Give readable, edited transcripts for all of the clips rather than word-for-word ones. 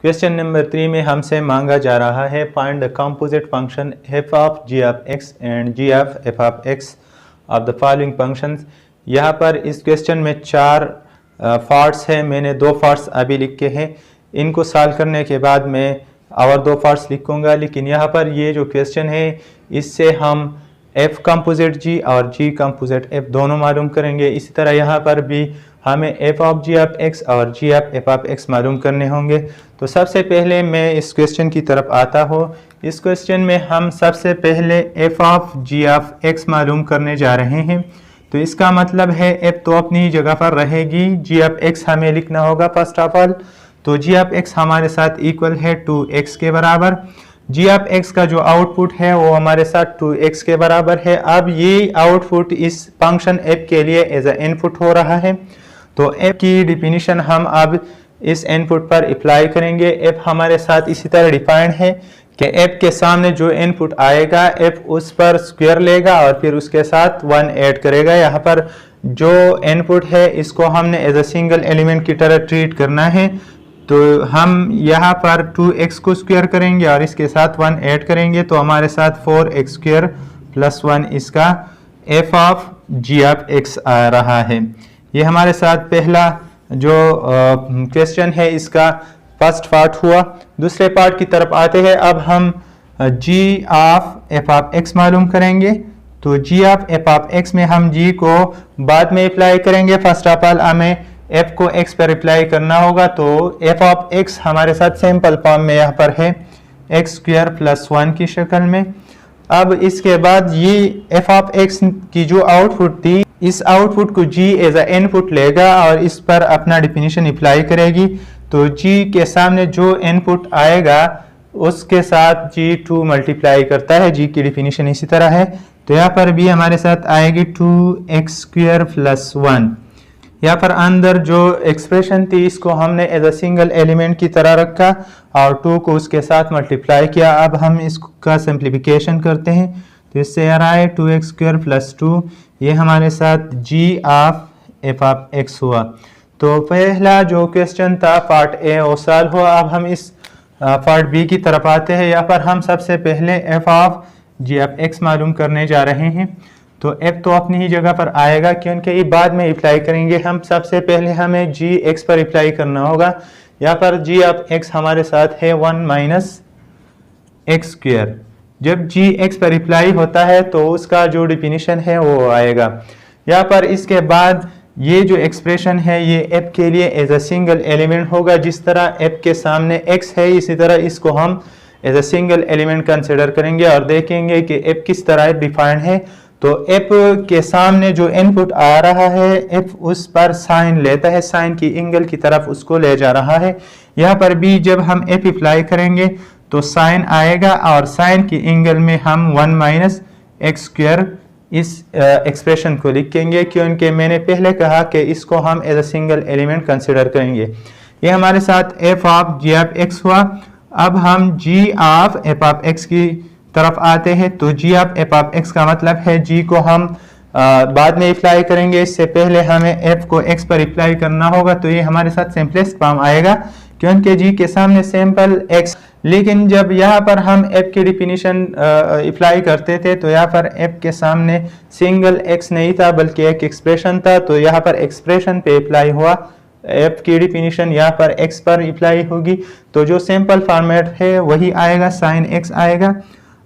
Question number 3 में हमसे मांगा जा रहा है find the composite function f of g of x and g of f of x of the following functions. यहाँ पर इस क्वेश्चन में 4 पार्ट्स हैं। मैंने 2 पार्ट्स अभी लिखे हैं, इनको सॉल्व करने के बाद मैं और 2 पार्ट्स लिखूंगा। लेकिन यहाँ पर ये जो क्वेश्चन है इससे हम f कंपोजिट g और g कंपोजिट f दोनों मालूम करेंगे। इसी तरह यहाँ पर भी हमें f of g of x और g of f of x मालूम करने होंगे। तो सबसे पहले मैं इस क्वेश्चन की तरफ आता हूँ। इस क्वेश्चन में हम सबसे पहले f of g of x मालूम करने जा रहे हैं। तो इसका मतलब है f तो अपनी जगह पर रहेगी, g ऑफ x हमें लिखना होगा फर्स्ट ऑफ ऑल। तो g ऑफ x हमारे साथ इक्वल है 2x के बराबर। g ऑफ x का जो आउटपुट है वो हमारे साथ 2x के बराबर है। अब ये आउटपुट इस फंक्शन f के लिए एज ए इनपुट हो रहा है। तो f की डिफिनीशन हम अब इस इनपुट पर अप्लाई करेंगे। f हमारे साथ इसी तरह डिफाइंड है कि f के सामने जो इनपुट आएगा f उस पर स्क्वायर लेगा और फिर उसके साथ 1 ऐड करेगा। यहाँ पर जो इनपुट है इसको हमने एज ए सिंगल एलिमेंट की तरह ट्रीट करना है। तो हम यहाँ पर 2x को स्क्वायर करेंगे और इसके साथ 1 ऐड करेंगे, तो हमारे साथ 4x स्क्वायर प्लस 1 इसका f of g of x आ रहा है। ये हमारे साथ पहला जो क्वेश्चन है इसका फर्स्ट पार्ट हुआ। दूसरे पार्ट की तरफ आते हैं। अब हम g of f of x मालूम करेंगे। तो g of f of x में हम g को बाद में अप्लाई करेंगे। फर्स्ट ऑफ ऑल हमें f को x पर अप्लाई करना होगा। तो f ऑफ x हमारे साथ सिंपल फॉर्म में यहाँ पर है x स्क्वायर प्लस 1 की शक्ल में। अब इसके बाद ये f ऑफ x की जो आउटपुट थी, इस आउटपुट को g एज ए इनपुट लेगा और इस पर अपना डिफिनीशन अप्लाई करेगी। तो g के सामने जो इनपुट आएगा उसके साथ g 2 मल्टीप्लाई करता है। g की डिफिनीशन इसी तरह है। तो यहाँ पर भी हमारे साथ आएगी 2x स्क्वायर प्लस 1। यहाँ पर अंदर जो एक्सप्रेशन थी इसको हमने एज अ सिंगल एलिमेंट की तरह रखा और 2 को उसके साथ मल्टीप्लाई किया। अब हम इसका सिंप्लीफिकेशन करते हैं। तो इससे आ रहा है 2x स्क्वायर प्लस 2, ये हमारे साथ g of f of x हुआ। तो पहला जो क्वेश्चन था पार्ट ए वो सॉल्व हुआ। अब हम इस पार्ट बी की तरफ आते हैं। यहाँ पर हम सबसे पहले f of g of x मालूम करने जा रहे हैं। तो f तो अपनी ही जगह पर आएगा क्योंकि ये बाद में अप्लाई करेंगे। हम सबसे पहले हमें g x पर अप्लाई करना होगा। यहाँ पर g ऑफ x हमारे साथ है 1 माइनस एक्स स्क्वायर। जब g x पर अप्लाई होता है तो उसका जो डिफिनीशन है वो आएगा। यहाँ पर इसके बाद ये जो एक्सप्रेशन है ये f के लिए एज अ सिंगल एलिमेंट होगा। जिस तरह f के सामने x है इसी तरह इसको हम as a single element consider करेंगे और देखेंगे कि f किस तरह डिफाइंड है। तो f के सामने जो इनपुट आ रहा है f उस पर साइन लेता है, साइन की एंगल की तरफ उसको ले जा रहा है। यहाँ पर भी जब हम f अप्लाई करेंगे तो साइन आएगा और साइन की एंगल में हम 1 माइनस एक्स स्क्वायर इस एक्सप्रेशन को लिखेंगे क्योंकि मैंने पहले कहा कि इसको हम as a single element consider करेंगे। ये हमारे साथ f of g of x हुआ। अब हम g of f of x की तरफ आते हैं। तो g of f of x का मतलब है g को हम बाद में अप्लाई करेंगे, इससे पहले हमें f को x पर अप्लाई करना होगा। तो ये हमारे साथ सिंपलेस्ट फॉर्म आएगा क्योंकि g के सामने सिंपल x। लेकिन जब यहाँ पर हम f की डिफिनीशन अप्लाई करते थे तो यहाँ पर f के सामने सिंगल x नहीं था बल्कि एक एक्सप्रेशन था। तो यहाँ पर एक्सप्रेशन पे अप्लाई हुआ, f की डिफिनीशन यहाँ पर x पर अप्लाई होगी। तो जो सिंपल फॉर्मेट है वही आएगा, साइन x आएगा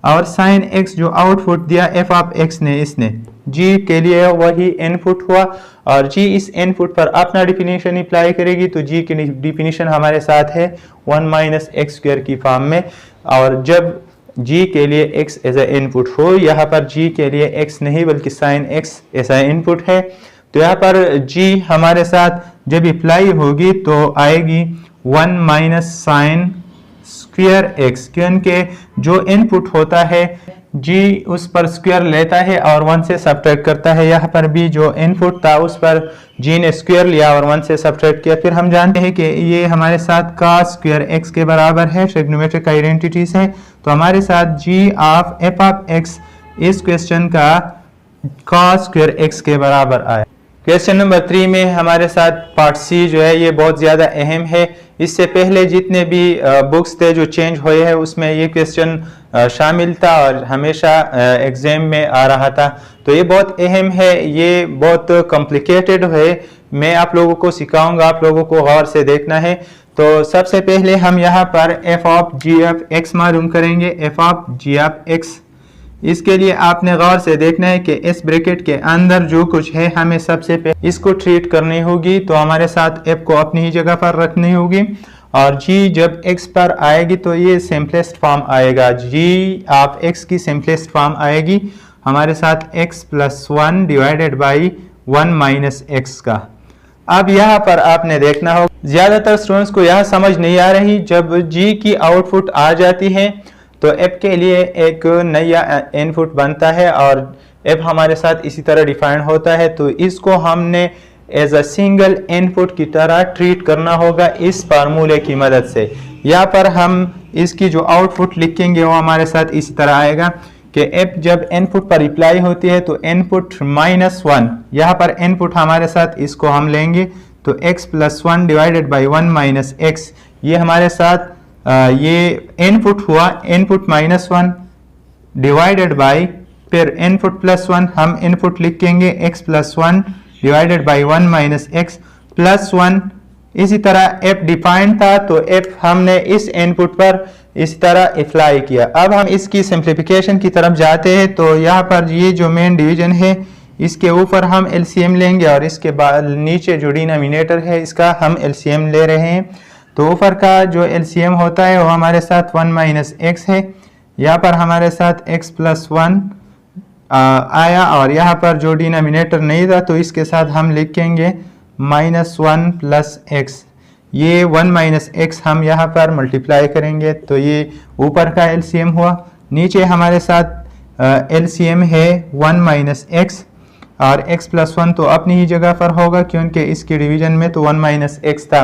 और साइन x जो आउटपुट दिया f ऑफ x ने, इसने g के लिए वही इनपुट हुआ और g इस इनपुट पर अपना डिफिनीशन अप्लाई करेगी। तो g की डिफिनीशन हमारे साथ है 1 माइनस एक्स स्क्वायर की फॉर्म में। और जब g के लिए x एज ए इनपुट हो, यहाँ पर g के लिए x नहीं बल्कि साइन x ऐसा इनपुट है। तो यहाँ पर g हमारे साथ जब अप्लाई होगी तो आएगी 1 माइनस साइन स्क्वायर x क्योंकि जो इनपुट होता है g उस पर स्क्वायर लेता है और 1 से सब्ट्रैक्ट करता है। यहाँ पर भी जो इनपुट था उस पर g ने स्क्वायर लिया और 1 से सब्ट्रैक्ट किया। फिर हम जानते हैं कि ये हमारे साथ cos स्क्वायर x के बराबर है, ट्रिग्नोमेट्रिक आइडेंटिटीज है। तो हमारे साथ g of f of x इस क्वेश्चन का cos स्क्वायर x के बराबर आया। क्वेश्चन नंबर 3 में हमारे साथ पार्ट सी जो है ये बहुत ज़्यादा अहम है। इससे पहले जितने भी बुक्स थे जो चेंज हुए हैं उसमें ये क्वेश्चन शामिल था और हमेशा एग्जाम में आ रहा था। तो ये बहुत अहम है, ये बहुत कॉम्प्लिकेटेड है। मैं आप लोगों को सिखाऊंगा, आप लोगों को गौर से देखना है। तो सबसे पहले हम यहाँ पर f of g f x मालूम करेंगे। F of g f x, इसके लिए आपने गौर से देखना है कि इस ब्रैकेट के अंदर जो कुछ है हमें सबसे पहले इसको ट्रीट करनी होगी। तो हमारे साथ f को अपनी ही जगह पर रखनी होगी और g जब x पर आएगी तो ये सिंपलेस्ट फॉर्म आएगा। g ऑफ x की सिंपलेस्ट फॉर्म आएगी हमारे साथ x plus 1 divided by 1 minus x का। अब यहाँ पर आपने देखना हो ज्यादातर स्टूडेंट्स को यह समझ नहीं आ रही, जब g की आउटपुट आ जाती है तो f के लिए एक नया इनपुट बनता है और f हमारे साथ इसी तरह डिफाइन होता है। तो इसको हमने एज अ सिंगल इनपुट की तरह ट्रीट करना होगा इस फार्मूले की मदद से। यहाँ पर हम इसकी जो आउटपुट लिखेंगे वो हमारे साथ इसी तरह आएगा कि f जब इनपुट पर रिप्लाई होती है तो इनपुट -1, यहाँ पर इनपुट हमारे साथ इसको हम लेंगे तो x plus 1 divided by 1 minus x, ये हमारे साथ ये इनपुट हुआ, इनपुट -1 डिवाइडेड बाई फिर इनपुट +1, हम इनपुट लिखेंगे x plus 1 divided by 1 minus x plus 1। इसी तरह f डिफाइंड था तो f हमने इस इनपुट पर इस तरह अप्लाई किया। अब हम इसकी सिंप्लीफिकेशन की तरफ जाते हैं। तो यहाँ पर ये जो मेन डिवीजन है इसके ऊपर हम एलसीएम लेंगे और इसके बाद नीचे जो डिनोमिनेटर है इसका हम एलसीएम ले रहे हैं। तो ऊपर का जो एलसीएम होता है वो हमारे साथ 1 माइनस एक्स है, यहाँ पर हमारे साथ x प्लस 1 आया और यहाँ पर जो डिनोमिनेटर नहीं था तो इसके साथ हम लिखेंगे -1 प्लस एक्स। ये 1 माइनस एक्स हम यहाँ पर मल्टीप्लाई करेंगे तो ये ऊपर का एलसीएम हुआ। नीचे हमारे साथ एलसीएम है 1 माइनस एक्स और x प्लस 1 तो अपनी ही जगह पर होगा क्योंकि इसकी डिवीजन में तो 1 माइनस एक्स था।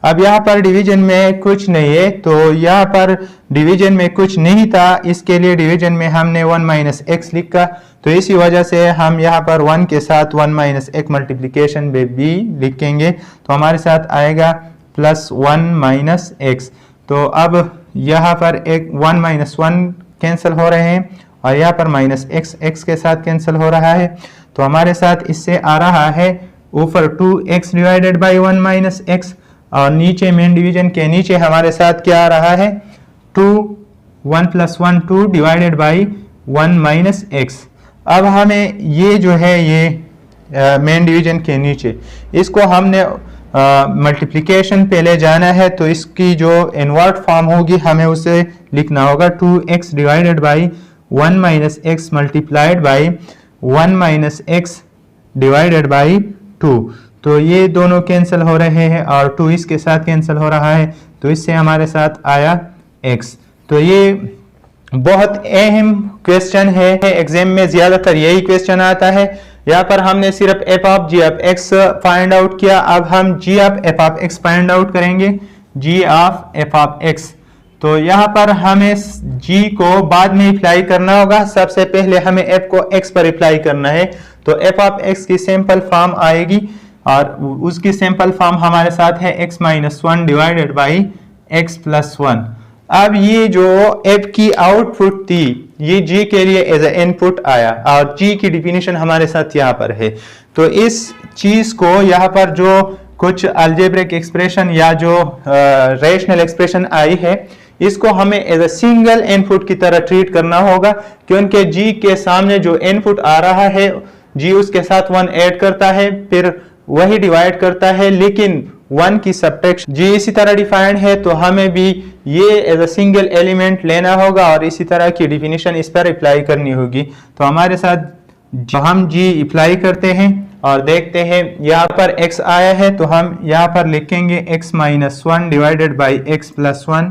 अब यहाँ पर डिवीजन में कुछ नहीं है, तो यहाँ पर डिवीजन में कुछ नहीं था, इसके लिए डिवीजन में हमने 1 माइनस एक्स लिखा। तो इसी वजह से हम यहाँ पर 1 के साथ 1 माइनस एक्स मल्टीप्लीकेशन में भी लिखेंगे तो हमारे साथ आएगा प्लस 1 माइनस एक्स। तो अब यहाँ पर एक 1 माइनस 1 कैंसिल हो रहे हैं और यहाँ पर माइनस एक्स एक्स के साथ कैंसिल हो रहा है। तो हमारे साथ इससे आ रहा है ऊपर 2x divided by 1 minus x और नीचे मेन डिवीजन के नीचे हमारे साथ क्या आ रहा है 1 plus 1 2 divided by 1 minus x. अब हमें ये जो है ये मेन डिवीजन के नीचे इसको हमने मल्टीप्लिकेशन पे ले जाना है तो इसकी जो इनवर्ट फॉर्म होगी हमें उसे लिखना होगा 2x divided by 1 minus x multiplied by 1 minus x divided by 2। तो ये दोनों कैंसिल हो रहे हैं और 2 इसके साथ कैंसिल हो रहा है तो इससे हमारे साथ आया x। तो ये बहुत अहम क्वेश्चन है, एग्जाम में ज्यादातर यही क्वेश्चन आता है। यहाँ पर हमने सिर्फ f of g of x find out किया, अब हम g of f of x find out करेंगे, g of f of x। तो यहाँ पर हमें g को बाद में अप्लाई करना होगा, सबसे पहले हमें f को x पर अप्लाई करना है। तो f ऑफ x की सिंपल फॉर्म आएगी और उसकी सिंपल फॉर्म हमारे साथ है x minus 1 divided by x plus 1। अब ये जो f की आउटपुट थी ये g के लिए एज ए इनपुट आया और g की डिफिनीशन हमारे साथ यहाँ पर है। तो इस चीज को यहाँ पर जो कुछ अलजेब्रिक एक्सप्रेशन या जो रेशनल एक्सप्रेशन आई है इसको हमें एज ए सिंगल इनपुट की तरह ट्रीट करना होगा क्योंकि g के सामने जो इनपुट आ रहा है g उसके साथ 1 ऐड करता है फिर वही डिवाइड करता है, लेकिन 1 की सब्ट्रैक्शन जी इसी तरह डिफाइंड है तो हमें भी ये एज अ सिंगल एलिमेंट लेना होगा और इसी तरह की डिफिनीशन इस पर अप्लाई करनी होगी। तो हमारे साथ हम जी अप्लाई करते हैं और देखते हैं यहाँ पर x आया है तो हम यहाँ पर लिखेंगे x minus 1 divided by x plus 1।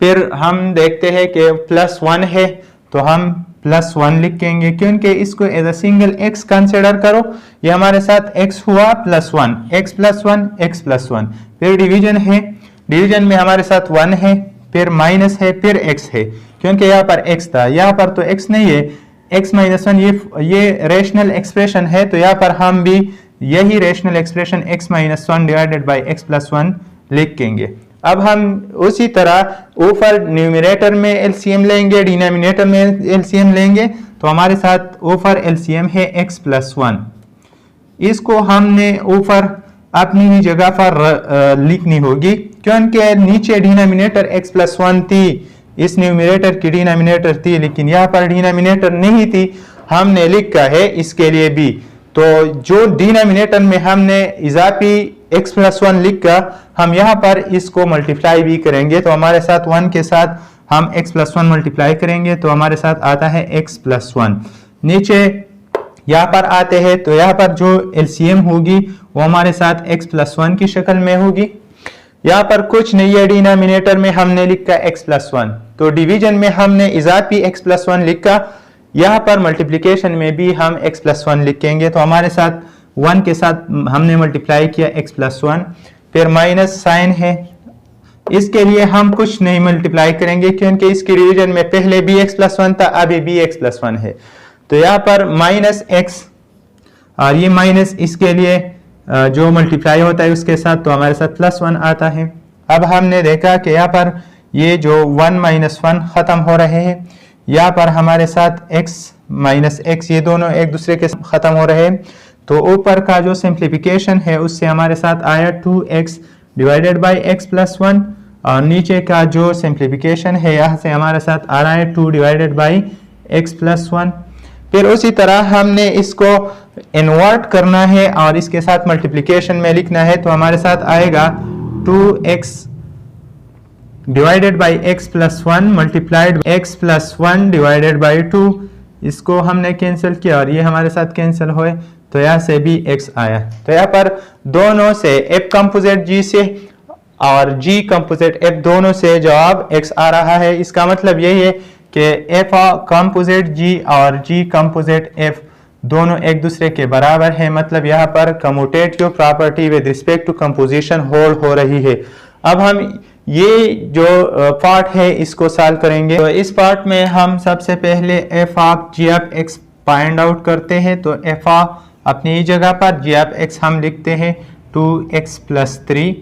फिर हम देखते हैं कि प्लस 1 है तो हम प्लस 1 लिखेंगे क्योंकि इसको as a single x consider करो। ये हमारे साथ x हुआ plus 1, x plus 1 x plus 1। फिर डिवीजन है, डिवीजन में हमारे साथ 1 है फिर माइनस है फिर x है क्योंकि यहाँ पर x था, यहाँ पर तो x नहीं है, x माइनस 1 ये रेशनल एक्सप्रेशन है तो यहाँ पर हम भी यही rational expression x minus one divided by x plus one लिखेंगे। अब हम उसी तरह ऊपर न्यूमरेटर में एलसीएम लेंगे, डिनोमिनेटर में एलसीएम लेंगे, तो हमारे साथ ऊपर एलसीएम है x प्लस वन। इसको हमने ऊपर अपनी ही जगह पर लिखनी होगी, क्योंकि नीचे डिनोमिनेटर x प्लस वन थी, इस न्यूमरेटर की डिनोमिनेटर थी, लेकिन यहाँ पर डिनोमिनेटर नहीं थी, हमने लिखा है इसके लिए भी। तो जो डिनोमिनेटर में हमने इजाफी x प्लस वन लिखा, हम यहाँ पर इसको मल्टीप्लाई भी करेंगे, तो हमारे साथ 1 के साथ हम x प्लस वन मल्टीप्लाई करेंगे तो हमारे साथ आता है x प्लस वन। नीचे यहाँ पर आते हैं तो यहाँ पर जो एलसीएम होगी वो हमारे साथ x प्लस वन की शक्ल में होगी। यहाँ पर कुछ नहीं है, डिनोमिनेटर में हमने लिखा x प्लस वन, तो डिवीजन में हमने इजाफी x प्लस वन लिखा, यहाँ पर मल्टीप्लिकेशन में भी हम x प्लस वन लिखेंगे, तो हमारे साथ 1 के साथ हमने मल्टीप्लाई किया x प्लस वन, फिर माइनस साइन है, इसके लिए हम कुछ नहीं मल्टीप्लाई करेंगे क्योंकि इसके डिवीजन में पहले भी x प्लस वन था, अभी भी x प्लस वन है, तो यहाँ पर माइनस x और ये माइनस इसके लिए जो मल्टीप्लाई होता है उसके साथ, तो हमारे साथ प्लस वन आता है। अब हमने देखा कि यहाँ पर ये जो 1 माइनस वन खत्म हो रहे हैं, यहाँ पर हमारे साथ x माइनस x ये दोनों एक दूसरे के साथ खत्म हो रहे हैं, तो ऊपर का जो सिंप्लीफिकेशन है उससे हमारे साथ आया 2x divided by x plus one, और नीचे का जो सिंप्लीफिकेशन है यहाँ से हमारे साथ आ रहा है 2 divided by x plus one. फिर उसी तरह हमने इसको इन्वर्ट करना है और इसके साथ मल्टीप्लिकेशन में लिखना है, तो हमारे साथ आएगा 2x divided by x plus one multiplied x plus one divided by 2, इसको हमने कैंसिल किया और ये हमारे साथ कैंसिल हुए, तो यहाँ से भी x आया। तो यहाँ पर दोनों से f कंपोजिट g से और g कंपोजिट f दोनों से जवाब x आ रहा है। इसका मतलब यही है कि f कंपोजिट g और g कंपोजिट f दोनों एक दूसरे के बराबर है, मतलब यहाँ पर commutative property with respect to composition hold हो रही है। अब हम ये जो पार्ट है इसको सॉल्व करेंगे, तो इस पार्ट में हम सबसे पहले f of g of x find out करते हैं, तो f अपनी जगह पर g ऑफ x हम लिखते हैं 2x प्लस 3,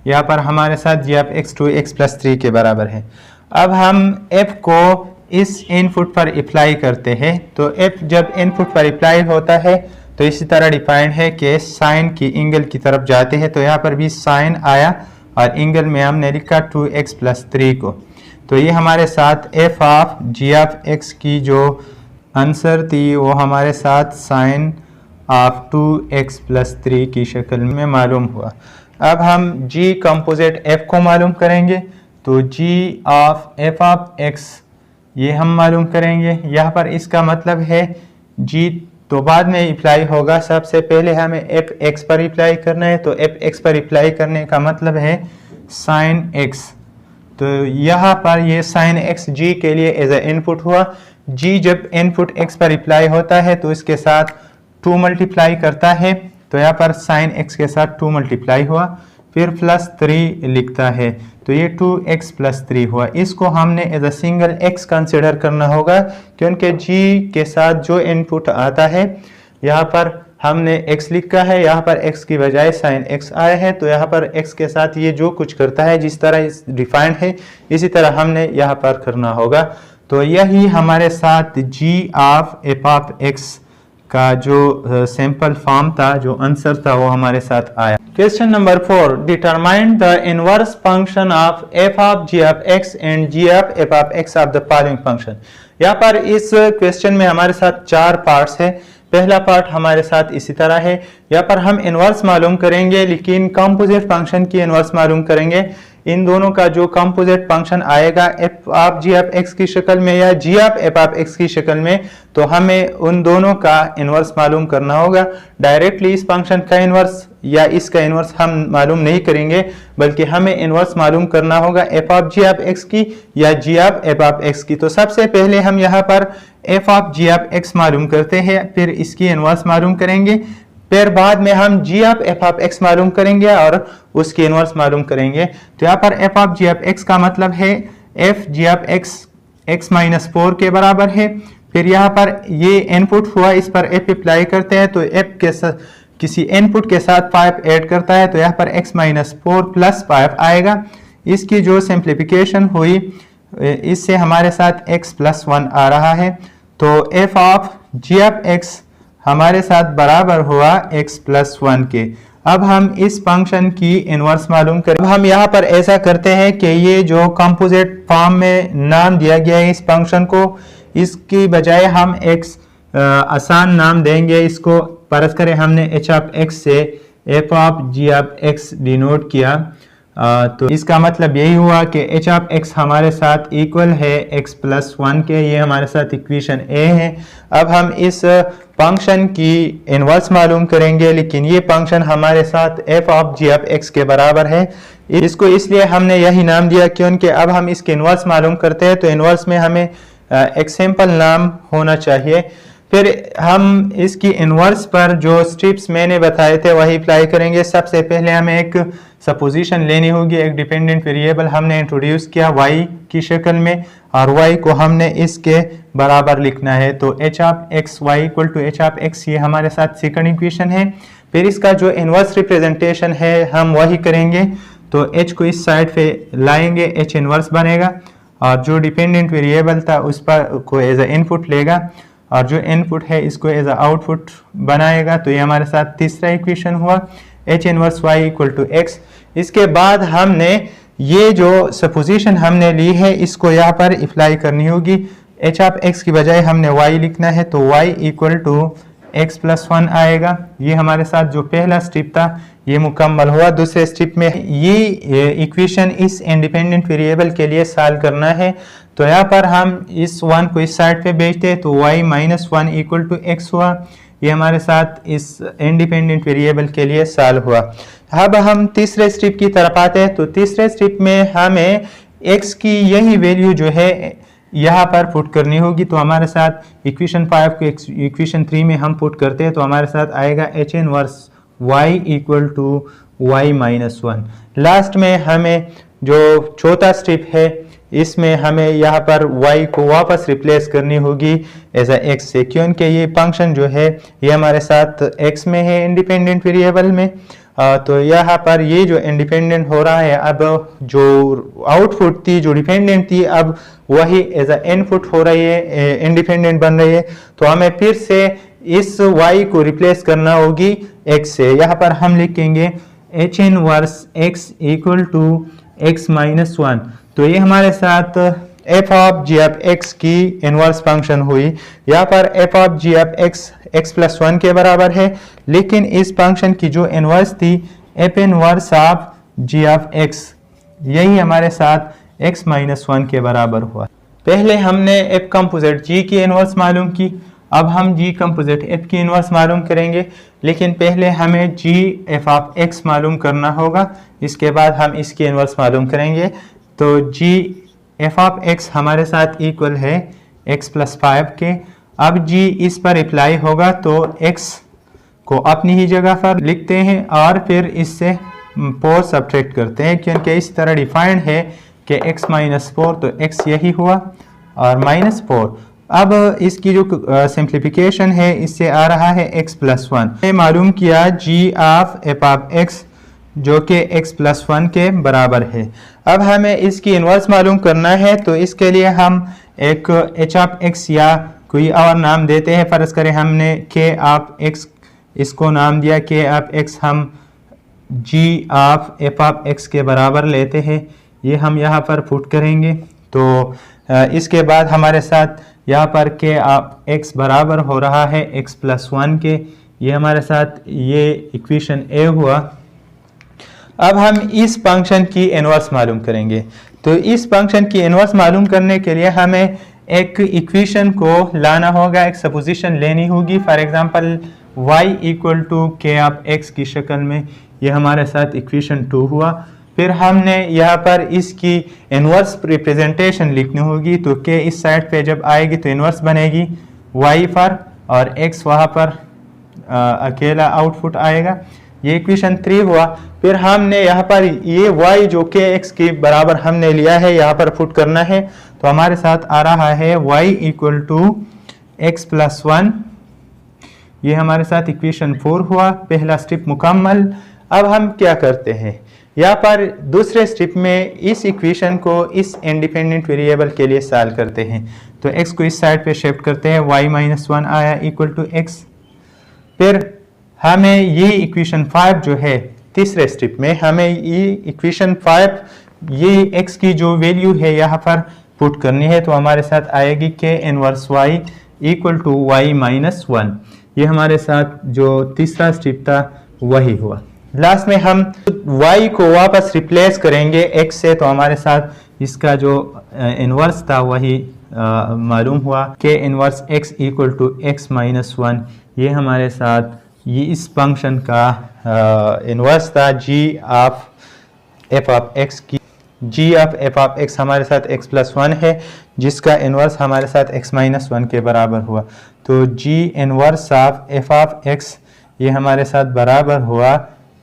यहाँ पर हमारे साथ g of x 2x plus 3 के बराबर है। अब हम f को इस इनपुट पर अप्लाई करते हैं, तो f जब इनपुट पर अप्लाई होता है तो इसी तरह डिफाइंड है कि साइन की एंगल की तरफ जाते हैं, तो यहाँ पर भी साइन आया और एंगल में हमने लिखा 2x प्लस 3 को, तो ये हमारे साथ f of g of x की जो आंसर थी वो हमारे साथ साइन ऑफ 2x प्लस 3 की शक्ल में मालूम हुआ। अब हम g कंपोजिट f को मालूम करेंगे, तो g of f of x ये हम मालूम करेंगे। यहाँ पर इसका मतलब है g तो बाद में अप्लाई होगा, सबसे पहले हमें f x पर अप्लाई करना है, तो f x पर अप्लाई करने का मतलब है साइन x, तो यहाँ पर ये साइन x g के लिए एज ए इनपुट हुआ। g जब इनपुट x पर अप्लाई होता है तो इसके साथ 2 मल्टीप्लाई करता है, तो यहाँ पर साइन x के साथ 2 मल्टीप्लाई हुआ, फिर प्लस 3 लिखता है, तो ये 2x प्लस 3 हुआ। इसको हमने as a single x consider करना होगा, क्योंकि g के साथ जो इनपुट आता है यहाँ पर हमने x लिखा है, यहाँ पर x की बजाय साइन x आया है, तो यहाँ पर x के साथ ये जो कुछ करता है जिस तरह डिफाइंड है इसी तरह हमने यहाँ पर करना होगा। तो यही हमारे साथ g of f of x का जो सिंपल फॉर्म था, जो आंसर था, वो हमारे साथ आया। Question number 4, determine the inverse function of f of g of x and g of f of x of the following function. यहाँ पर इस क्वेश्चन में हमारे साथ 4 पार्ट्स है। पहला पार्ट हमारे साथ इसी तरह है, यहाँ पर हम इनवर्स मालूम करेंगे, लेकिन कंपोजिट फंक्शन की इनवर्स मालूम करेंगे। इन दोनों का जो कंपोजिट फंक्शन आएगा f of g of x की शक्ल में या g of f of x की शक्ल में, तो हमें उन दोनों का इनवर्स मालूम करना होगा। डायरेक्टली इस फंक्शन का इनवर्स या इसका इनवर्स हम मालूम नहीं करेंगे, बल्कि हमें इनवर्स मालूम करना होगा f of g of x की या g of f of x की। तो सबसे पहले हम यहाँ पर f of g of x मालूम करते हैं, फिर इसकी इनवर्स मालूम करेंगे, फिर बाद में हम g of f of x मालूम करेंगे और उसकी इनवर्स मालूम करेंगे। तो यहाँ पर f of g of x का मतलब है f g of x x minus 4 के बराबर है। फिर यहाँ पर ये इनपुट हुआ, इस पर f अप्लाई करते हैं, तो f किसी इनपुट के साथ 5 ऐड करता है तो यहाँ पर x माइनस 4 प्लस 5 आएगा। इसकी जो सिंप्लीफिकेशन हुई इससे हमारे साथ x प्लस 1 आ रहा है, तो f of g of x हमारे साथ बराबर हुआ x प्लस 1 के। अब हम इस फंक्शन की इनवर्स मालूम करें। अब हम यहाँ पर ऐसा करते हैं कि ये जो कंपोजिट फॉर्म में नाम दिया गया है इस फंक्शन को, इसकी बजाय हम एक आसान नाम देंगे इसको। फर्ज करें हमने h ऑफ x से f of g of x denote किया, तो इसका मतलब यही हुआ कि h ऑफ x हमारे साथ इक्वल है x प्लस 1 के। ये हमारे साथ इक्वेशन a है। अब हम इस फंक्शन की इनवर्स मालूम करेंगे, लेकिन ये फंक्शन हमारे साथ f of g of x के बराबर है। इसको इसलिए हमने यही नाम दिया क्योंकि अब हम इसके इनवर्स मालूम करते हैं तो इनवर्स में हमें एक सिंपल नाम होना चाहिए। फिर हम इसकी इनवर्स पर जो स्टेप्स मैंने बताए थे वही अप्लाई करेंगे। सबसे पहले हमें एक सपोजिशन लेनी होगी, एक डिपेंडेंट वेरिएबल हमने इंट्रोड्यूस किया y की शक्ल में और y को हमने इसके बराबर लिखना है। तो h of x y equal to h of x, ये हमारे साथ सेकंड इक्वेशन है। फिर इसका जो इनवर्स रिप्रेजेंटेशन है हम वही करेंगे, तो h को इस साइड पे लाएंगे, h इनवर्स बनेगा और जो डिपेंडेंट वेरिएबल था उस पर को एज ए इनपुट लेगा और जो इनपुट है इसको एज अ आउटपुट बनाएगा। तो ये हमारे साथ तीसरा इक्वेशन हुआ h inverse y equal to x। इसके बाद हमने ये जो सपोजिशन हमने ली है इसको यहाँ पर अप्लाई करनी होगी। h ऑफ x की बजाय हमने y लिखना है, तो y equal to x plus 1 आएगा। ये हमारे साथ जो पहला स्टेप था ये मुकम्मल हुआ। दूसरे स्टेप में ये इक्वेशन इस इंडिपेंडेंट वेरिएबल के लिए सॉल्व करना है, तो यहाँ पर हम इस 1 को इस साइड पे भेजते हैं तो y minus 1 equal to x हुआ। ये हमारे साथ इस इंडिपेंडेंट वेरिएबल के लिए सॉल्व हुआ। अब हम तीसरे स्टेप की तरफ आते हैं, तो तीसरे स्टेप में हमें x की यही वैल्यू जो है यहाँ पर पुट करनी होगी। तो हमारे साथ इक्वेशन 5 को इक्वेशन 3 में हम पुट करते हैं तो हमारे साथ आएगा h inverse y equal to y minus 1। Last में हमें जो चौथा स्टेप है इसमें हमें यहाँ पर y को वापस रिप्लेस करनी होगी एज अ x से, क्योंकि ये फंक्शन जो है ये हमारे साथ x में है इंडिपेंडेंट वेरिएबल में। तो यहाँ पर ये जो इंडिपेंडेंट हो रहा है, अब जो आउटपुट थी जो डिपेंडेंट थी अब वही एज अ इनपुट हो रही है, इंडिपेंडेंट बन रही है। तो हमें फिर से इस y को रिप्लेस करना होगी x से। यहाँ पर हम लिखेंगे h inverse x equal to x minus 1। तो ये हमारे साथ f of g of x की इनवर्स फंक्शन हुई। यहाँ पर f of g of x plus 1 के बराबर है, लेकिन इस फंक्शन की जो इनवर्स थी f inverse of g of x, यही हमारे साथ x माइनस 1 के बराबर हुआ। पहले हमने f कंपोजिट g की इनवर्स मालूम की, अब हम g कंपोजिट f की इनवर्स मालूम करेंगे, लेकिन पहले हमें g f ऑफ x मालूम करना होगा, इसके बाद हम इसकी इनवर्स मालूम करेंगे। तो g f ऑफ x हमारे साथ इक्वल है x प्लस 5 के। अब g इस पर अप्लाई होगा तो x को अपनी ही जगह पर लिखते हैं और फिर इससे 4 सब्ट्रैक्ट करते हैं, क्योंकि इस तरह डिफाइंड है कि x माइनस 4, तो x यही हुआ और माइनस 4। अब इसकी जो सिंप्लीफिकेशन है इससे आ रहा है x प्लस 1। हमने मालूम किया g of f of x जो कि x प्लस 1 के बराबर है। अब हमें इसकी इनवर्स मालूम करना है, तो इसके लिए हम एक h ऑफ x या कोई और नाम देते हैं। फर्ज करें हमने k ऑफ x इसको नाम दिया k ऑफ x, हम g of f of x के बराबर लेते हैं। ये हम यहाँ पर पुट करेंगे, तो इसके बाद हमारे साथ यहाँ पर k ऑफ x बराबर हो रहा है x प्लस 1 के। ये हमारे साथ ये इक्वेशन a हुआ। अब हम इस फंक्शन की इनवर्स मालूम करेंगे, तो इस फंक्शन की इनवर्स मालूम करने के लिए हमें एक इक्वेशन को लाना होगा, एक सपोजिशन लेनी होगी। For example y equal to k of x की शक्ल में, ये हमारे साथ इक्वेशन 2 हुआ। फिर हमने यहाँ पर इसकी इनवर्स रिप्रेजेंटेशन लिखनी होगी, तो k इस साइड पे जब आएगी तो इनवर्स बनेगी y पर और x वहाँ पर अकेला आउटपुट आएगा। ये इक्वेशन 3 हुआ। फिर हमने यहाँ पर ये y जो कि x के बराबर हमने लिया है यहाँ पर पुट करना है, तो हमारे साथ आ रहा है y equal to x plus 1 ये हमारे साथ इक्वेशन 4 हुआ, पहला स्टेप मुकम्मल। अब हम क्या करते हैं, यहाँ पर दूसरे स्टेप में इस इक्वेशन को इस इंडिपेंडेंट वेरिएबल के लिए सॉल्व करते हैं। तो x को इस साइड पे शिफ्ट करते हैं, y-1 आया इक्वल टू x। फिर हमें ये इक्वेशन 5 जो है तीसरे स्टेप में, हमें ये इक्वेशन 5 ये x की जो वैल्यू है यहाँ पर पुट करनी है। तो हमारे साथ आएगी k inverse y equal to y-1। ये हमारे साथ जो तीसरा स्टेप था वही हुआ। लास्ट में हम y को वापस रिप्लेस करेंगे x से, तो हमारे साथ इसका जो इनवर्स था वही मालूम हुआ, k inverse x equal to x-1। ये हमारे साथ ये इस फंक्शन का इनवर्स था g of f of x की। g of f of x हमारे साथ x+1 है, जिसका इनवर्स हमारे साथ x-1 के बराबर हुआ। तो g inverse of f of x ये हमारे साथ बराबर हुआ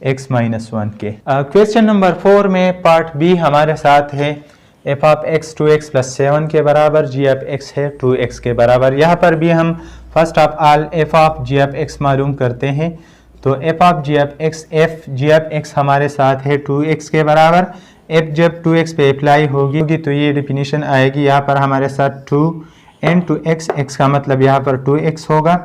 x-1 के। क्वेश्चन नंबर 4 में पार्ट बी हमारे साथ है f ऑफ x 2x + 7 के बराबर, g ऑफ x है 2x के बराबर। यहाँ पर भी हम first of all f of g of x मालूम करते हैं। तो f of g of x, f g of x हमारे साथ है 2x के बराबर। f जब 2x पे अप्लाई होगी तो ये डिफिनीशन आएगी, यहाँ पर हमारे साथ 2 into x, x का मतलब यहाँ पर 2x होगा,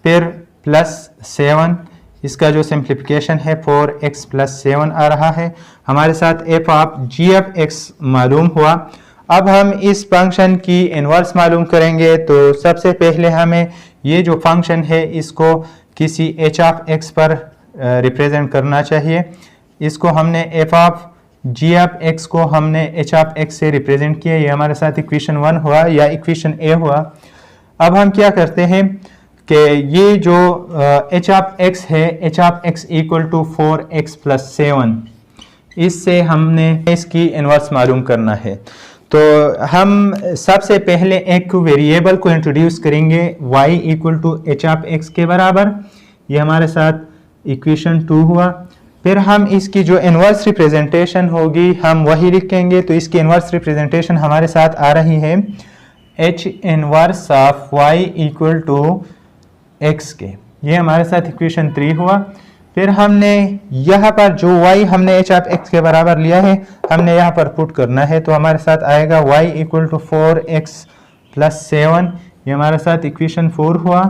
फिर प्लस 7, इसका जो सिंप्लीफिकेशन है 4x + 7 आ रहा है। हमारे साथ f of g of x मालूम हुआ। अब हम इस फंक्शन की इनवर्स मालूम करेंगे। तो सबसे पहले हमें ये जो फंक्शन है इसको किसी h ऑफ x पर रिप्रेजेंट करना चाहिए। इसको हमने f of g of x को हमने h ऑफ x से रिप्रेजेंट किया, ये हमारे साथ इक्वेशन 1 हुआ या इक्वेशन a हुआ। अब हम क्या करते हैं कि ये जो h ऑफ x है, h of x equal to 4x + 7, इससे हमने इसकी इनवर्स मालूम करना है। तो हम सबसे पहले एक वेरिएबल को इंट्रोड्यूस करेंगे y equal to h of x के बराबर, ये हमारे साथ इक्वेशन 2 हुआ। फिर हम इसकी जो इनवर्स रिप्रेजेंटेशन होगी हम वही लिखेंगे। तो इसकी इनवर्स रिप्रेजेंटेशन हमारे साथ आ रही है h inverse of y equal to x के, ये हमारे साथ इक्वेशन 3 हुआ। फिर हमने यहाँ पर जो y हमने h ऑफ x के बराबर लिया है हमने यहाँ पर पुट करना है। तो हमारे साथ आएगा y इक्वल टू 4x + 7, ये हमारे साथ इक्वेशन 4 हुआ।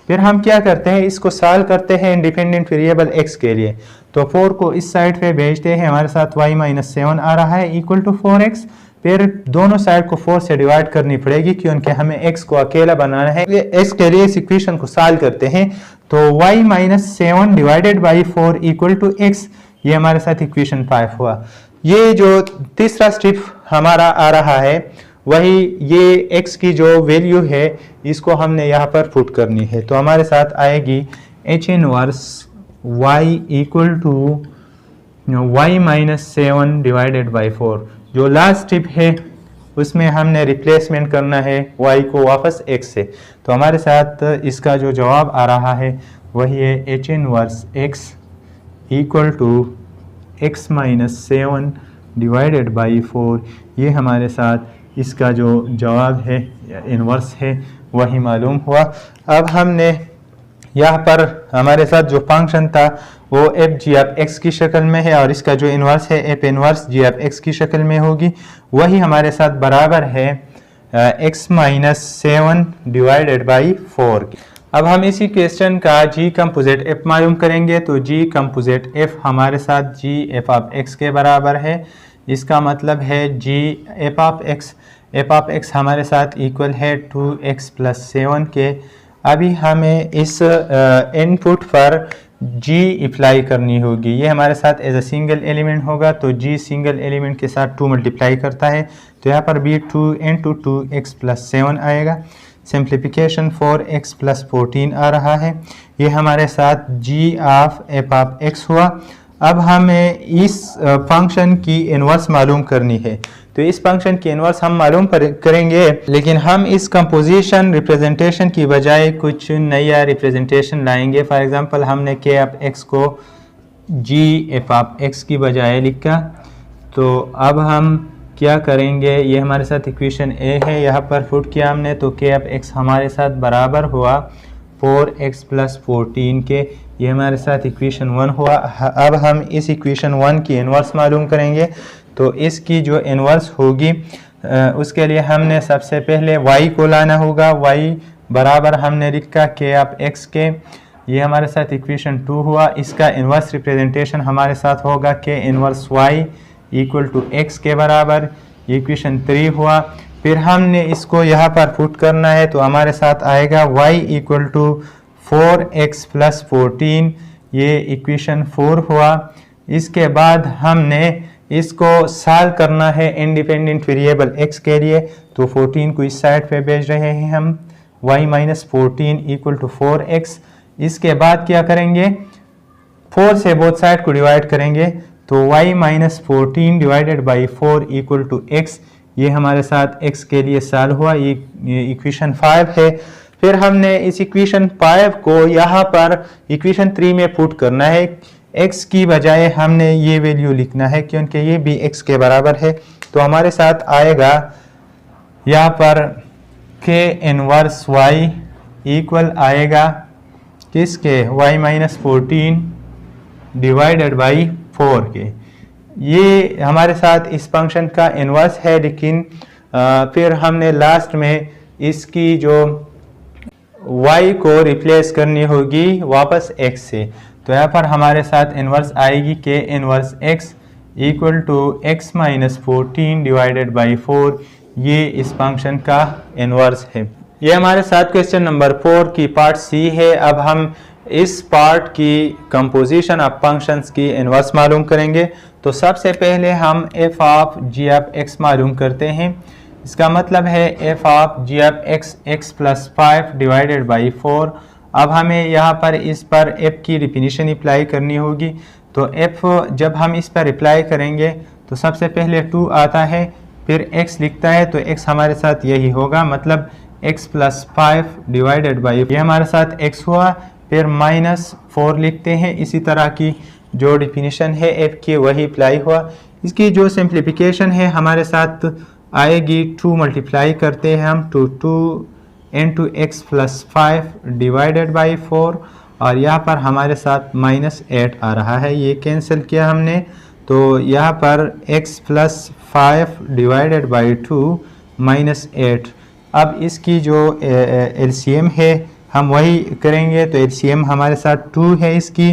फिर हम क्या करते हैं, इसको सॉल्व करते हैं इंडिपेंडेंट वेरिएबल x के लिए। तो 4 को इस साइड पे भेजते हैं, हमारे साथ y-7 आ रहा है इक्वल टू 4x। फिर दोनों साइड को 4 से डिवाइड करनी पड़ेगी क्योंकि हमें x को अकेला बनाना है। x के लिए इस इक्वेशन को सॉल्व करते हैं। तो y-7 divided by 4 equal to x, ये हमारे साथ इक्वेशन 5 हुआ। ये जो तीसरा स्टेप हमारा आ रहा है वही ये x की जो वैल्यू है इसको हमने यहाँ पर पुट करनी है। तो हमारे साथ आएगी h inverse y equal to y-7 divided by 4। जो लास्ट स्टेप है उसमें हमने रिप्लेसमेंट करना है y को वापस x से। तो हमारे साथ इसका जो जवाब आ रहा है वही है h inverse x equal to x-7 divided by 4। ये हमारे साथ इसका जो जवाब है इनवर्स है वही मालूम हुआ। अब हमने यहाँ पर हमारे साथ जो फंक्शन था वो f g ऑफ x की शक्ल में है और इसका जो इनवर्स है f inverse g of x की शक्ल में होगी, वही हमारे साथ बराबर है x-7 डिवाइडेड बाई 4। अब हम इसी क्वेश्चन का g कंपोजिट f मालूम करेंगे। तो g कंपोजिट f हमारे साथ g f ऑफ x के बराबर है। इसका मतलब है g f ऑफ x हमारे साथ इक्वल है 2x + 7 के। अभी हमें इस इनपुट पर g अप्लाई करनी होगी। ये हमारे साथ एज अ सिंगल एलिमेंट होगा, तो g सिंगल एलिमेंट के साथ 2 मल्टीप्लाई करता है। तो यहाँ पर भी 2 × 2x + 7 आएगा। सिंप्लीफिकेशन 4x + 14 आ रहा है। ये हमारे साथ g of f of x हुआ। अब हमें इस फंक्शन की इनवर्स मालूम करनी है। तो इस फंक्शन की इनवर्स हम मालूम करेंगे, लेकिन हम इस कंपोजिशन रिप्रेजेंटेशन की बजाय कुछ नया रिप्रेजेंटेशन लाएंगे। फॉर एग्जांपल हमने k ऑफ x को g f ऑफ x की बजाय लिखा। तो अब हम क्या करेंगे, ये हमारे साथ इक्वेशन a है, यहाँ पर पुट किया हमने। तो k ऑफ x हमारे साथ बराबर हुआ 4x प्लस 14 के। ये हमारे साथ इक्वेशन 1 हुआ। अब हम इस इक्वेशन 1 की इन्वर्स मालूम करेंगे। तो इसकी जो इन्वर्स होगी उसके लिए हमने सबसे पहले y को लाना होगा। y बराबर हमने लिखा k ऑफ x के। ये हमारे साथ इक्वेशन 2 हुआ। इसका इन्वर्स रिप्रेजेंटेशन हमारे साथ होगा k inverse y equal to x के बराबर। ये इक्वेशन 3 हुआ। फिर हमने इसको यहाँ पर पुट करना है तो हमारे साथ आएगा y equal to 4x plus 14। ये इक्वेशन 4 हुआ। इसके बाद हमने इसको सॉल्व करना है इंडिपेंडेंट वेरिएबल x के लिए। तो 14 को इस साइड पे भेज रहे हैं हम। y minus 14 equal to 4x। इसके बाद क्या करेंगे, 4 से बोथ साइड को डिवाइड करेंगे तो y minus 14 divided by 4 equal to x। ये हमारे साथ x के लिए सॉल्व हुआ। ये इक्वेशन 5 है। फिर हमने इस इक्वेशन 5 को यहाँ पर इक्वेशन 3 में पुट करना है। x की बजाय हमने ये वैल्यू लिखना है क्योंकि ये भी x के बराबर है। तो हमारे साथ आएगा यहाँ पर k इनवर्स y इक्वल आएगा किसके, y माइनस 14 डिवाइडेड बाई 4 के। ये हमारे साथ इस फंक्शन का इन्वर्स है। लेकिन फिर हमने लास्ट में इसकी जो y को रिप्लेस करनी होगी वापस x से। तो यहाँ पर हमारे साथ इन्वर्स आएगी k inverse x equal to x minus 14 divided by 4। ये इस फंक्शन का इन्वर्स है। ये हमारे साथ क्वेश्चन नंबर 4 की पार्ट सी है। अब हम इस पार्ट की कंपोजिशन ऑफ फंक्शंस की इन्वर्स मालूम करेंगे। तो सबसे पहले हम f of g of x मालूम करते हैं। इसका मतलब है f of g of x plus 5 divided by 4। अब हमें यहाँ पर इस पर f की डिफिनीशन अप्लाई करनी होगी। तो f जब हम इस पर अप्लाई करेंगे तो सबसे पहले 2 आता है, फिर x लिखता है तो x हमारे साथ यही होगा, मतलब x प्लस 5 डिवाइडेड बाई, ये हमारे साथ x हुआ। फिर माइनस 4 लिखते हैं। इसी तरह की जो डिफिनीशन है f की वही अप्लाई हुआ। इसकी जो सिंप्लीफिकेशन है हमारे साथ आएगी 2 मल्टीप्लाई करते हैं हम 2 into x plus 5 divided by 4 और यहाँ पर हमारे साथ माइनस 8 आ रहा है। ये कैंसिल किया हमने तो यहाँ पर x plus 5 divided by 2 minus 8। अब इसकी जो एलसीएम है हम वही करेंगे। तो एलसीएम हमारे साथ 2 है इसकी।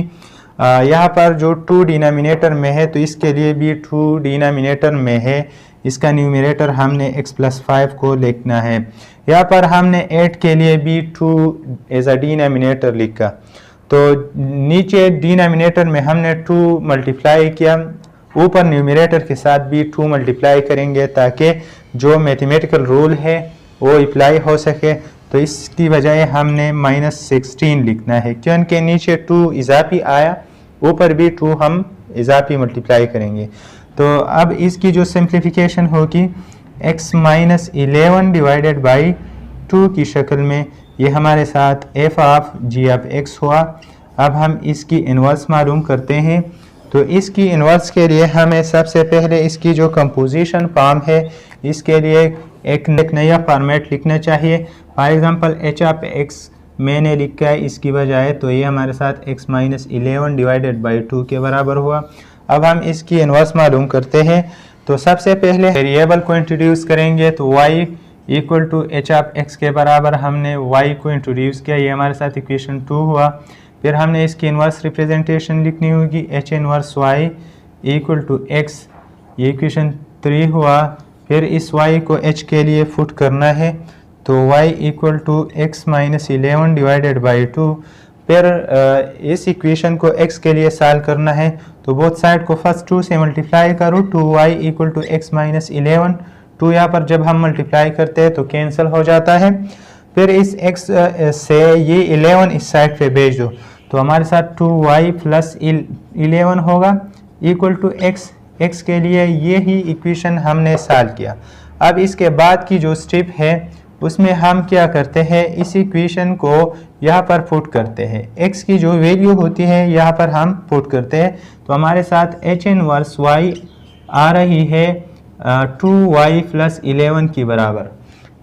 यहाँ पर जो 2 डिनोमिनेटर में है तो इसके लिए भी 2 डिनोमिनेटर में है। इसका न्यूमरेटर हमने x प्लस 5 को लिखना है। यहाँ पर हमने 8 के लिए भी 2 एज अ डिनोमिनेटर लिखा। तो नीचे डिनोमिनेटर में हमने 2 मल्टीप्लाई किया, ऊपर न्यूमरेटर के साथ भी 2 मल्टीप्लाई करेंगे ताकि जो मैथमेटिकल रूल है वो अप्लाई हो सके। तो इसकी बजाय हमने माइनस 16 लिखना है क्योंकि नीचे 2 इजाफी आया, ऊपर भी 2 हम इजाफी मल्टीप्लाई करेंगे। तो अब इसकी जो सिंप्लीफिकेशन होगी x माइनस 11 डिवाइडेड बाई 2 की शक्ल में, ये हमारे साथ f of g of x हुआ। अब हम इसकी इन्वर्स मालूम करते हैं। तो इसकी इन्वर्स के लिए हमें सबसे पहले इसकी जो कंपोजिशन फॉर्म है इसके लिए एक नया फॉर्मेट लिखना चाहिए। For example h of x मैंने लिखा है इसकी बजाय, तो ये हमारे साथ x माइनस 11 डिवाइडेड बाई 2 के बराबर हुआ। अब हम इसकी इन्वर्स मालूम करते हैं। तो सबसे पहले वेरिएबल को इंट्रोड्यूस करेंगे तो y equal to h of x के बराबर हमने y को इंट्रोड्यूस किया। ये हमारे साथ इक्वेशन 2 हुआ। फिर हमने इसकी इन्वर्स रिप्रेजेंटेशन लिखनी होगी h inverse y equal to x, ये इक्वेशन 3 हुआ। फिर इस y को h के लिए फुट करना है तो y equal to x minus 11 divided by 2। फिर इस इक्वेशन को x के लिए सॉल्व करना है तो बोथ साइड को फर्स्ट 2 से मल्टीप्लाई करो, 2y equal to x minus 11। 2 यहाँ पर जब हम मल्टीप्लाई करते हैं तो कैंसिल हो जाता है। फिर इस x से ये 11 इस साइड पे भेज दो तो हमारे साथ 2y प्लस 11 होगा इक्वल टू x के लिए ये ही इक्वेशन हमने सॉल्व किया। अब इसके बाद की जो स्टेप है उसमें हम क्या करते हैं, इस इक्वेशन को यहाँ पर पुट करते हैं। x की जो वैल्यू होती है यहाँ पर हम पुट करते हैं तो हमारे साथ h इनवर्स y आ रही है 2y प्लस 11 की बराबर।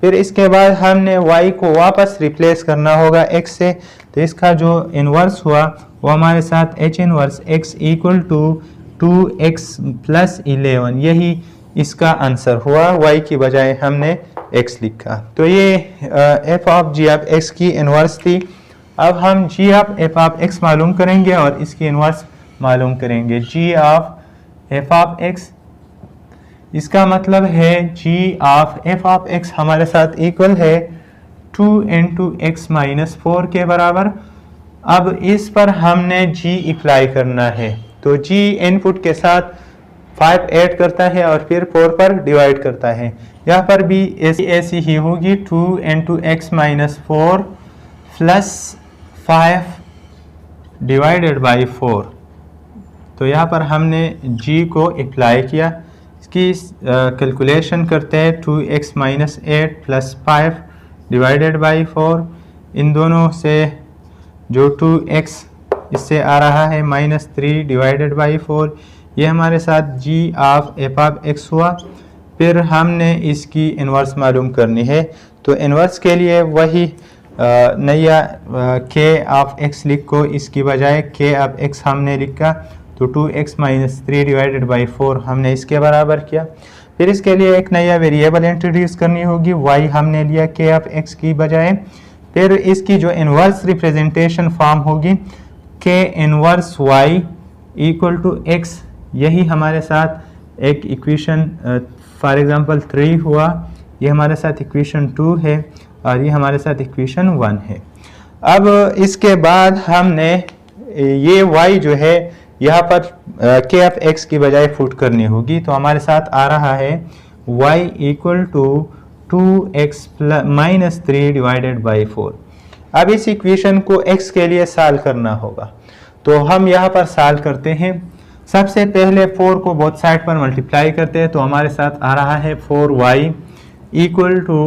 फिर इसके बाद हमने y को वापस रिप्लेस करना होगा x से, तो इसका जो इन्वर्स हुआ वो हमारे साथ h inverse x equal to 2x plus 11, यही इसका आंसर हुआ। y की बजाय हमने x लिखा। तो ये f of g of x की इन्वर्स थी। अब हम g of f of x मालूम करेंगे और इसकी इन्वर्स मालूम करेंगे। g of f of x, इसका मतलब है g of f of x हमारे साथ इक्वल है 2 into x माइनस 4 के बराबर। अब इस पर हमने g अप्लाई करना है, तो g इनपुट के साथ 5 ऐड करता है और फिर 4 पर डिवाइड करता है। यहाँ पर भी ऐसी ही होगी, 2 into x minus 4 plus 5 divided by 4। तो यहाँ पर हमने g को अप्लाई किया। इसकी कैलकुलेशन करते हैं, 2x minus 8 plus 5 divided by 4। इन दोनों से जो 2x इससे आ रहा है माइनस 3 डिवाइडेड बाई 4, ये हमारे साथ g of f of x हुआ। फिर हमने इसकी इन्वर्स मालूम करनी है, तो इन्वर्स के लिए वही नया k ऑफ x लिखो, इसकी बजाय k ऑफ x हमने लिखा, तो 2x माइनस 3 डिवाइडेड बाई 4 हमने इसके बराबर किया। फिर इसके लिए एक नया वेरिएबल इंट्रोड्यूस करनी होगी, y हमने लिया k ऑफ x की बजाय। फिर इसकी जो इन्वर्स रिप्रेजेंटेशन फॉर्म होगी, k inverse y equal to x, यही हमारे साथ एक इक्वेशन फॉर एग्जांपल 3 हुआ, ये हमारे साथ इक्वेशन 2 है और ये हमारे साथ इक्वेशन 1 है। अब इसके बाद हमने ये y जो है यहाँ पर k ऑफ x की बजाय फुट करनी होगी, तो हमारे साथ आ रहा है y equal to 2x minus 3 divided by 4। अब इस इक्वेशन को x के लिए सॉल्व करना होगा, तो हम यहाँ पर सॉल्व करते हैं। सबसे पहले 4 को बोथ साइड पर मल्टीप्लाई करते हैं, तो हमारे साथ आ रहा है 4y equal to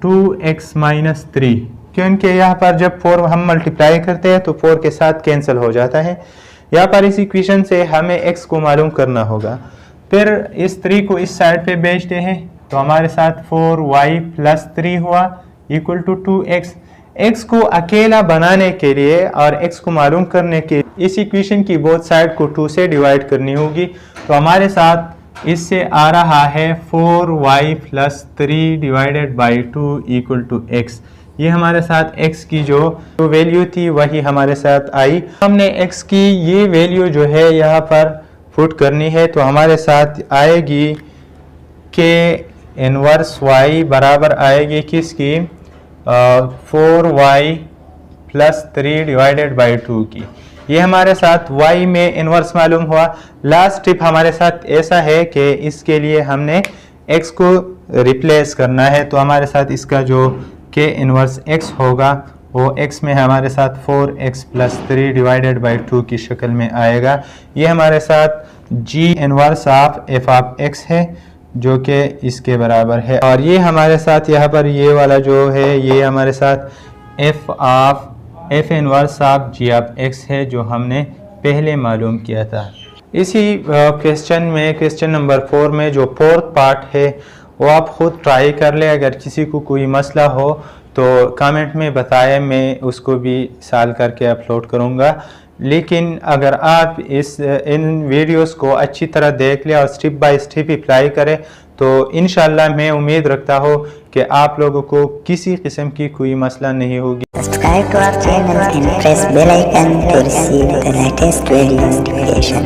2x minus 3, क्योंकि यहाँ पर जब 4 हम मल्टीप्लाई करते हैं तो 4 के साथ कैंसिल हो जाता है। यहाँ पर इस इक्वेशन से हमें x को मालूम करना होगा। फिर इस 3 को इस साइड पे भेजते हैं, तो हमारे साथ 4y प्लस 3 हुआ इक्वल टू 2x। x को अकेला बनाने के लिए और x को मालूम करने के लिए इस इक्वेशन की बोथ साइड को 2 से डिवाइड करनी होगी, तो हमारे साथ इससे आ रहा है 4y plus 3 divided by 2 equal to x। ये हमारे साथ x की जो वैल्यू थी वही हमारे साथ आई। हमने x की ये वैल्यू जो है यहाँ पर पुट करनी है, तो हमारे साथ आएगी k इनवर्स y बराबर आएगी किसकी, 4y प्लस 3 डिवाइडेड बाई 2 की। ये हमारे साथ y में इनवर्स मालूम हुआ। लास्ट टिप हमारे साथ ऐसा है कि इसके लिए हमने x को रिप्लेस करना है, तो हमारे साथ इसका जो k इनवर्स x होगा वो x में हमारे साथ 4x प्लस 3 डिवाइडेड बाई 2 की शक्ल में आएगा। ये हमारे साथ g inverse of f of x है जो कि इसके बराबर है, और ये हमारे साथ यहाँ पर ये वाला जो है ये हमारे साथ f inverse of g of x है जो हमने पहले मालूम किया था। इसी क्वेश्चन में, क्वेश्चन नंबर 4 में जो फोर्थ पार्ट है वो आप खुद ट्राई कर ले। अगर किसी को कोई मसला हो तो कमेंट में बताएं, मैं उसको भी सॉल्व करके अपलोड करूँगा। लेकिन अगर आप इन वीडियोस को अच्छी तरह देख लें और स्टेप बाय स्टेप अप्लाई करें तो इंशाल्लाह मैं उम्मीद रखता हूँ कि आप लोगों को किसी किस्म की कोई मसला नहीं होगी। Subscribe to our channel and press bell icon to receive the latest video notification.